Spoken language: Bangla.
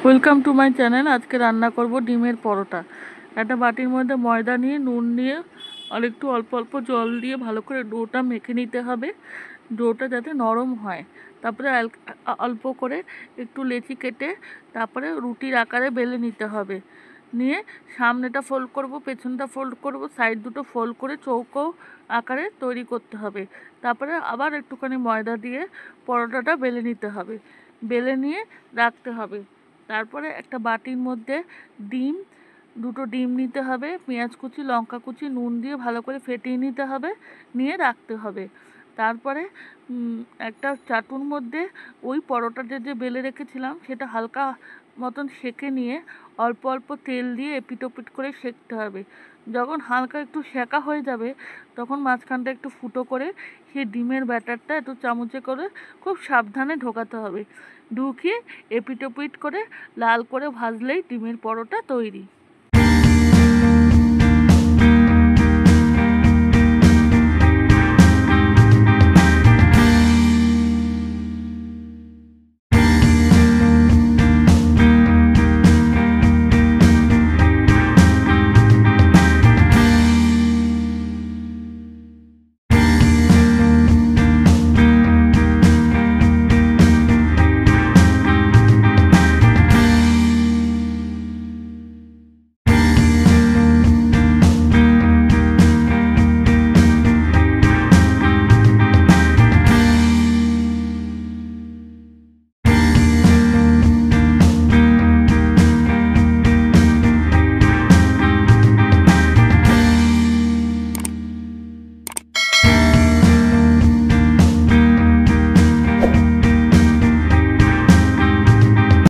Welcome to my channel. আজকে রান্না করব ডিমের পরোটা। একটা বাটির মধ্যে ময়দা নিয়ে নুন নিয়ে আর একটু অল্প অল্প জল দিয়ে ভালো করে ডোটা মেখে নিতে হবে, ডোটা যাতে নরম হয়। তারপরে অল্প করে একটু লেচি কেটে তারপরে রুটির আকারে বেলে নিতে হবে। নিয়ে সামনেটা ফোল্ড করব, পেছনটা ফোল্ড করব, সাইড দুটো ফোল্ড করে চৌকো আকারে তৈরি করতে হবে। তারপরে আবার একটুখানি ময়দা দিয়ে পরোটাটা বেলে নিতে হবে, বেলে নিয়ে রাখতে হবে। তারপরে একটা বাটির মধ্যে দুটো ডিম নিতে হবে, পেঁয়াজ কুচি, লঙ্কা কুচি, নুন দিয়ে ভালো করে ফেটিয়ে নিতে হবে, নিয়ে রাখতে হবে। তারপরে একটা চাটুর মধ্যে ওই পরোটাটা যে বেলে রেখেছিলাম সেটা হালকা মতন সেঁকে নিয়ে অল্প অল্প তেল দিয়ে এপিট ওপিট করে সেঁকতে হবে। যখন হালকা একটু সেঁকা হয়ে যাবে তখন মাঝখানটা একটু ফুটো করে সেই ডিমের ব্যাটারটা একটু চামচে করে খুব সাবধানে ঢোকাতে হবে। ঢুকিয়ে এপিট ওপিট করে লাল করে ভাজলেই ডিমের পরোটা তৈরি।